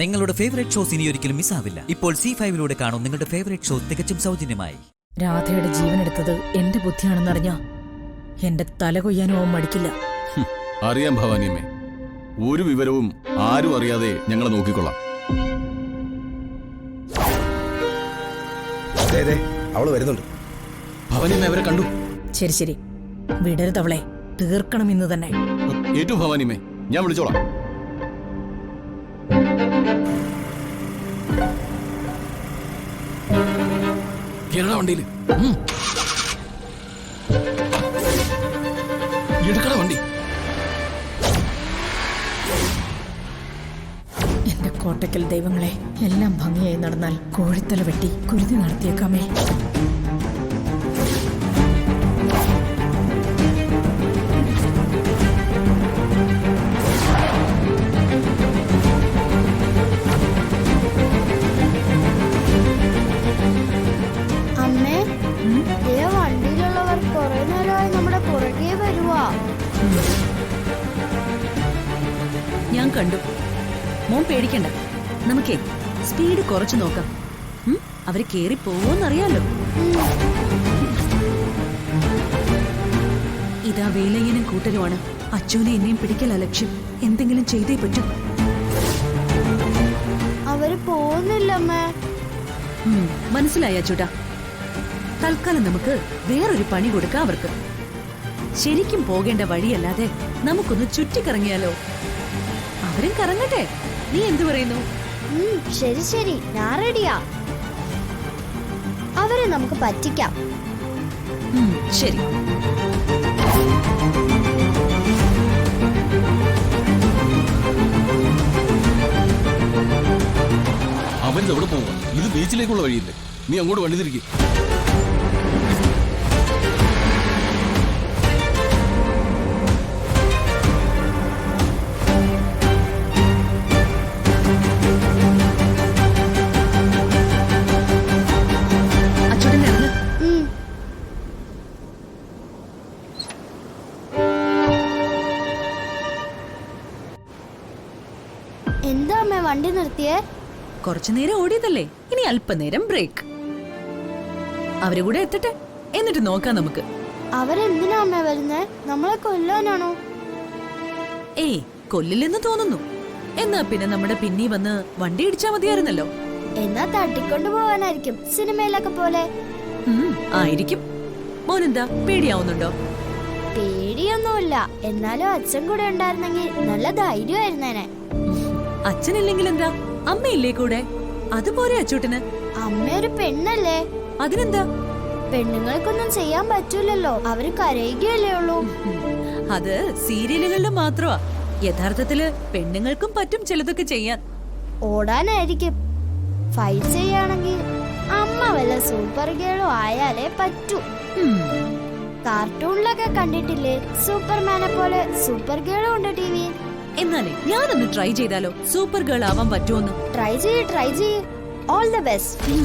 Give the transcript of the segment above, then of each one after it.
നിങ്ങളുടെ favourite shows ഇനി ഒരിക്കലും മിസ്സാവില്ല. ഇപ്പോൾ C5 കാണും നിങ്ങളുടെ ഫേവറേറ്റ് ഷോ തികച്ചും സൗജന്യമായി. രാധയുടെ ജീവനെടുത്തത് എന്റെ ബുദ്ധിയാണെന്നറിഞ്ഞ എന്റെ തല കൊയ്യാനും അവൻ മടിക്കില്ല. അറിയാം ഭവാനിയമ്മേ, ഒരു വിവരവും ആരും അറിയാതെ ഞങ്ങളെ നോക്കിക്കൊള്ളാം. അവള് വരുന്നുണ്ട്. ഭവാനിയമ്മ അവരെ കണ്ടു. ശരി ശരി, വിടരുതവളെ, തീർക്കണം ഇന്ന് തന്നെ. ഏറ്റു ഭവാനിയമ്മേ, ഞാൻ വിളിച്ചോളാം. കേരള വണ്ടിയിൽ എടുക്കണ വണ്ടി. എന്റെ കോട്ടയ്ക്കൽ ദൈവങ്ങളെ, എല്ലാം ഭംഗിയായി നടന്നാൽ കോഴിത്തല വെട്ടി കുരുതി നടത്തിയേക്കാമേ. വണ്ടിയിലുള്ളവർ കുറെ നേരമായി നമ്മുടെ പുറകെ വരുവാ. ഞാൻ കണ്ടു. മോൻ പേടിക്കണ്ട, നമുക്കേ സ്പീഡ് കുറച്ചു നോക്കാം. അവര് കേറി പോവോന്നറിയാലോ. ഇതാ വേലയ്യനും കൂട്ടരുമാണ്. അച്ഛനെ എന്നെയും പിടിക്കല ലക്ഷ്യം. എന്തെങ്കിലും ചെയ്തേ പറ്റൂ. അവര് പോകുന്നില്ലമ്മേ. മനസ്സിലായ ചൂട്ടാ. തൽക്കാലം നമുക്ക് വേറൊരു പണി കൊടുക്കാം അവർക്ക്. ശരിക്കും പോകേണ്ട വഴിയല്ലാതെ നമുക്കൊന്ന് ചുറ്റിക്കറങ്ങിയാലോ? അവരും കറങ്ങട്ടെ. നീ എന്തു പറയുന്നു? ശരി ശരി, ഞാൻ റെഡിയാ. അവരെ നമുക്ക് പറ്റിക്കാം. ശരി. അവരെവിടെ പോവാ? ഇത് ബീച്ചിലേക്കുള്ള വഴിയില്ലേ? നീ അങ്ങോട്ട് വണ്ടി തിരികെ. എന്താ അമ്മ വണ്ടി നിർത്തിയേ? കുറച്ചുനേരം ഓടിയതല്ലേ, ഇനി അല്പനേരം ബ്രേക്ക്. അവരെ കൂടെ എത്തട്ടെ, എന്നിട്ട് നോക്കാം നമുക്ക്. അവരെന്തിനാ അമ്മ വരുന്നേ? നമ്മളെ കൊല്ലാനാണോ? ഏയ്, കൊല്ലില്ലെന്ന് തോന്നുന്നു. എന്നാ പിന്നെ നമ്മുടെ പിന്നീ വന്ന് വണ്ടി ഇടിച്ചാ മതിയായിരുന്നല്ലോ. എന്നാ തട്ടിക്കൊണ്ടു പോവാനായിരിക്കും, സിനിമയിലൊക്കെ പോലെ. ആയിരിക്കും. മോനെന്താ പേടിയാവുന്നുണ്ടോ? പേടിയൊന്നുമില്ല, എന്നാലും അച്ഛൻ കൂടെ ഉണ്ടായിരുന്നെങ്കിൽ നല്ല ധൈര്യമായിരുന്നേനെ. അച്ഛനില്ലെങ്കിൽ എന്താ, അമ്മയില്ലേ കൂടെ? അതുപോലെ അച്ചൂട്ടന്. അമ്മ ഒരു പെണ്ണല്ലേ? അതിനെന്താ? പെണ്ണുങ്ങൾക്കൊന്നും ചെയ്യാൻ പറ്റൂലല്ലോ, അവര് കരയുകയല്ലേ ഉള്ളൂ. അത് സീരിയലുകളിലും മാത്രമാ. യഥാർത്ഥത്തില് പെണ്ണുങ്ങൾക്കും പറ്റും ചിലതൊക്കെ ചെയ്യാൻ. ഓടാനായിരിക്കും. ഫൈറ്റ് ചെയ്യാണെങ്കിൽ അമ്മ വല്ല സൂപ്പർ ഗേളും ആയാലേ പറ്റൂ. കാർട്ടൂണിലൊക്കെ കണ്ടിട്ടില്ലേ, സൂപ്പർമാനെ പോലെ സൂപ്പർ ഗേളും ഉണ്ട് ടിവിയിൽ. എന്നാലേ ഞാനൊന്ന് ട്രൈ ചെയ്താലോ, സൂപ്പർ ഗേൾ ആവാൻ പറ്റുമോന്ന്? ട്രൈ ചെയ്യ്. All the best.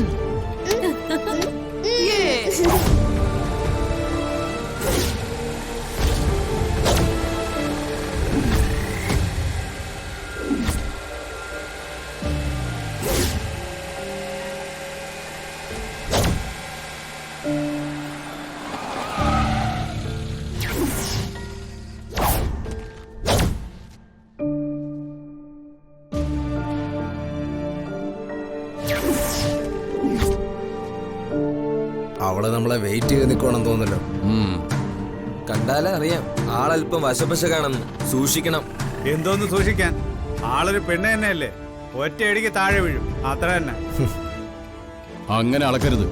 അവള് നമ്മളെ വെയിറ്റ് ചെയ്ത് നിൽക്കണം തോന്നല്ലോ. കണ്ടാലേ അറിയാം ആളല്പം വശപശകാണെന്ന്. സൂക്ഷിക്കണം. എന്തോന്ന് സൂക്ഷിക്കാൻ? ആളൊരു പെണ്ണ് തന്നെയല്ലേ, ഒറ്റയടിക്ക് താഴെ വീഴും, അത്ര തന്നെ. അങ്ങനെ അളക്കരുത്.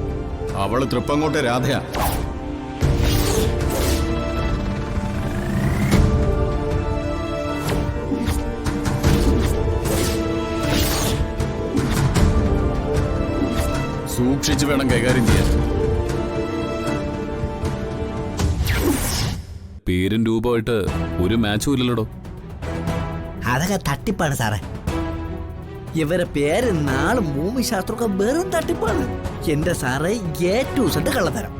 അവള് തൃപ്പങ്കോട്ടെ രാധയാ. സൂക്ഷിച്ചു വേണം കൈകാര്യം ചെയ്യാൻ. പേരും രൂപമായിട്ട് ഒരു മാച്ചും ഇല്ലല്ലോടോ. അതൊക്കെ തട്ടിപ്പാണ് സാറേ. ഇവരെ പേര് നാളും ഭൂമിശാസ്ത്രമൊക്കെ വെറും തട്ടിപ്പാണ്. എന്റെ സാറേ, A to Z കള്ളത്തരം.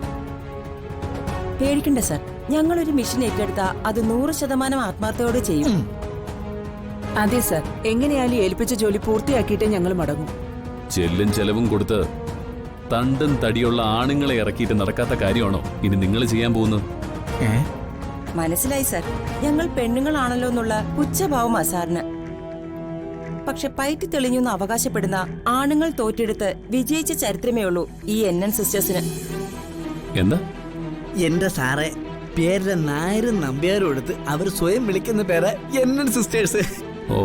പേടിക്കണ്ട സാർ, ഞങ്ങളൊരു മിഷൻ ഏറ്റെടുത്താ അത് 100% ആത്മാർത്ഥയോടെ ചെയ്യും. അതെ സർ, എങ്ങനെയാലും ഏൽപ്പിച്ച ജോലി പൂർത്തിയാക്കിയിട്ടേ ഞങ്ങൾ മടങ്ങും. ചെല്ലും ചെലവും കൊടുത്ത് തണ്ടും തടിയുള്ള ആണുങ്ങളെ ഇറക്കിയിട്ട് നടക്കാത്ത കാര്യമാണോ ഇനി നിങ്ങൾ ചെയ്യാൻ പോകുന്നത്? മനസ്സിലായി സർ, ഞങ്ങൾ പെണ്ണുങ്ങളാണല്ലോ എന്നുള്ള പുച്ഛഭാവമാ സാറിന്. പക്ഷെ പയറ്റി തെളിഞ്ഞെന്ന് അവകാശപ്പെടുന്ന ആണുങ്ങൾ തോറ്റെടുത്ത് വിജയിച്ച ചരിത്രമേ ഉള്ളൂ ഈ NN സിസ്റ്റേഴ്സിന്. എന്താ? എന്റെ സാറേ, പേരിലെ നായരും നമ്പ്യാരും എടുത്ത് അവർ സ്വയം വിളിക്കുന്ന പേര് NN സിസ്റ്റേഴ്സ്. ഓ,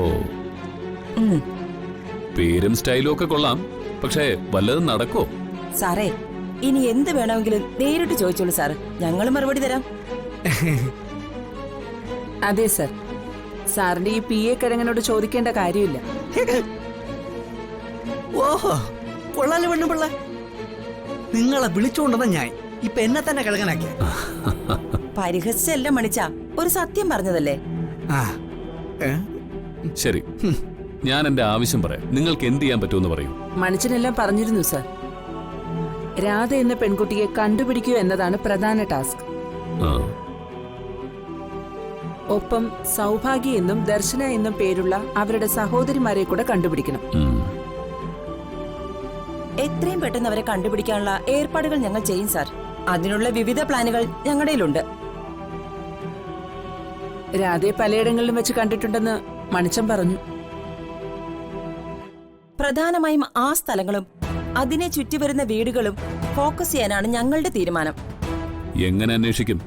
പേരും സ്റ്റൈലും ഒക്കെ കൊള്ളാം, പക്ഷേ വല്ലതും നടക്കോ? സാറേ, ഇനി എന്ത് വേണമെങ്കിലും നേരിട്ട് ചോദിച്ചോളൂ സാർ, ഞങ്ങൾ മറുപടി തരാം. അതെ സർ, സാറിന്റെ ഈ PA കിഴങ്ങനോട് ചോദിക്കേണ്ട കാര്യമില്ല. ഓഹോ, കൊള്ളാലെ പെണ്ണുപിള്ള, നിങ്ങളെ വിളിച്ചുകൊണ്ടെന്ന ഞാൻ ഇപ്പൊ എന്നെ തന്നെ കിഴങ്ങനാക്കിയ. പരിഹസിച്ചല്ല മണിച്ച, ഒരു സത്യം പറഞ്ഞതല്ലേ. ശരി, ഞാൻ എന്റെ ആവശ്യം പറയാം. നിങ്ങൾക്ക് എന്ത് ചെയ്യാൻ പറ്റുമെന്ന് പറയൂ. മണിച്ചനെല്ലാം പറഞ്ഞിരുന്നു സർ. രാധ എന്ന പെൺകുട്ടിയെ കണ്ടുപിടിക്കുക എന്നതാണ് പ്രധാന ടാസ്ക്. ഒപ്പം സൗഭാഗ്യ എന്നും ദർശന എന്നും പേരുള്ള അവരുടെ സഹോദരിമാരെ കൂടെ കണ്ടുപിടിക്കണം. എത്രയും പെട്ടെന്ന് അവരെ കണ്ടുപിടിക്കാനുള്ള ഏർപ്പാടുകൾ ഞങ്ങൾ ചെയ്യും സാർ. അതിനുള്ള വിവിധ പ്ലാനുകൾ ഞങ്ങളുടെയിലുണ്ട്. രാധയെ പലയിടങ്ങളിലും വെച്ച് കണ്ടിട്ടുണ്ടെന്ന് മണിച്ചൻ പറഞ്ഞു. പ്രധാനമായും ആ സ്ഥലങ്ങളും അതിനെ ചുറ്റിവരുന്ന വീടുകളും ഫോക്കസ് ചെയ്യാനാണ് ഞങ്ങളുടെ തീരുമാനം. എങ്ങനെ അന്വേഷിക്കും?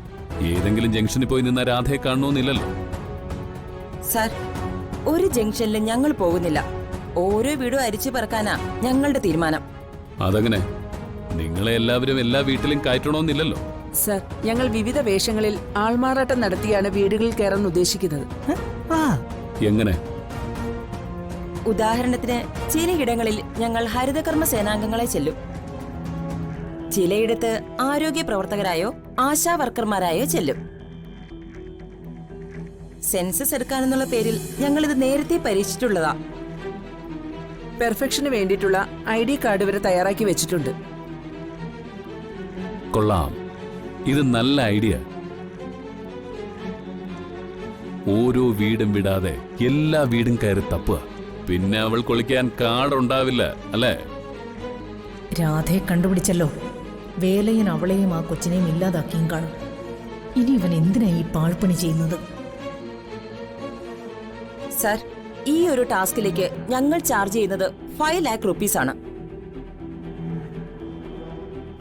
ഏതെങ്കിലും ജംഗ്ഷനിൽ പോയി നിന്ന രാധയെ കാണണമെന്നില്ലല്ലോ. സാർ, ഒരു ജംഗ്ഷനിലും ഞങ്ങൾ പോകുന്നില്ല. ഓരോ വീടും അരിച്ചു പറക്കാനാ ഞങ്ങളുടെ തീരുമാനം. അതങ്ങനെ? നിങ്ങളെ എല്ലാവരും എല്ലാ വീട്ടിലും കയറ്റണമെന്നില്ലല്ലോ. സർ, ഞങ്ങൾ വിവിധ വേഷങ്ങളിൽ ആൾമാറാട്ടം നടത്തിയാണ് വീടുകളിൽ കയറാൻ ഉദ്ദേശിക്കുന്നത്. എങ്ങനെ? ഉദാഹരണത്തിന്, ചിലയിടങ്ങളിൽ ഞങ്ങൾ ഹരിതകർമ്മ സേനാംഗങ്ങളെ ചെല്ലും. ചിലയിടത്ത് ആരോഗ്യ പ്രവർത്തകരായോ ആശാ വർക്കർമാരായോ ചെല്ലും. സെൻസസ് എടുക്കാനെന്നുള്ള പേരിൽ ഞങ്ങളിത് നേരത്തെ പരീക്ഷിച്ചിട്ടുള്ളതാ. പെർഫെക്ഷന് വേണ്ടിയിട്ടുള്ള ID കാർഡ് വരെ തയ്യാറാക്കി വെച്ചിട്ടുണ്ട്. കൊള്ളാം, ഇത് നല്ല ഐഡിയ. ഓരോ വീടും വിടാതെ എല്ലാ വീടും കയറി തപ്പുക. പിന്നെ അവൾ കൊളിക്കാൻ കാടുണ്ടാവില്ല, അല്ലേ? രാധയെ കണ്ടുപിടിച്ചല്ലോ. വേലയൻ അവളെയും ആ കൊച്ചിനെയും ഇല്ലാതാക്കിയും കാണും. ഇനി ഇവൻ എന്തിനാ ഈ പാഴ്പണി ചെയ്യുന്നത്? സർ, ഈ ഒരു ടാസ്കിലേക്ക് ഞങ്ങൾ ചാർജ് ചെയ്യുന്നത് 5 lakh rupees ആണ്.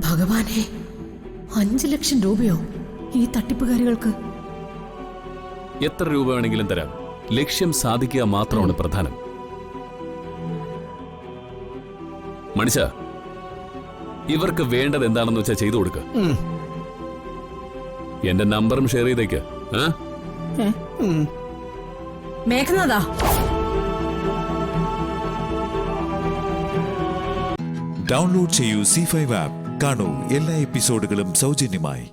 ഭഗവാനെ, 5 ലക്ഷം രൂപയോ ഈ തട്ടിപ്പുകാരികൾക്ക്? എത്ര രൂപ വേണമെങ്കിലും തരാം. ലക്ഷ്യം സാധിക്കുക മാത്രമാണ് പ്രധാനം. മണിഷ, ഇവർക്ക് വേണ്ടത് എന്താണെന്ന് വെച്ചാൽ ചെയ്തു കൊടുക്ക. എന്റെ നമ്പറും ഷെയർ ചെയ്തേക്ക്. മേഘനാഥാ, ഡൗൺലോഡ് ചെയ്യൂ C5 ആപ്പ്. കാണൂ എല്ലാ എപ്പിസോഡുകളും സൗജന്യമായി.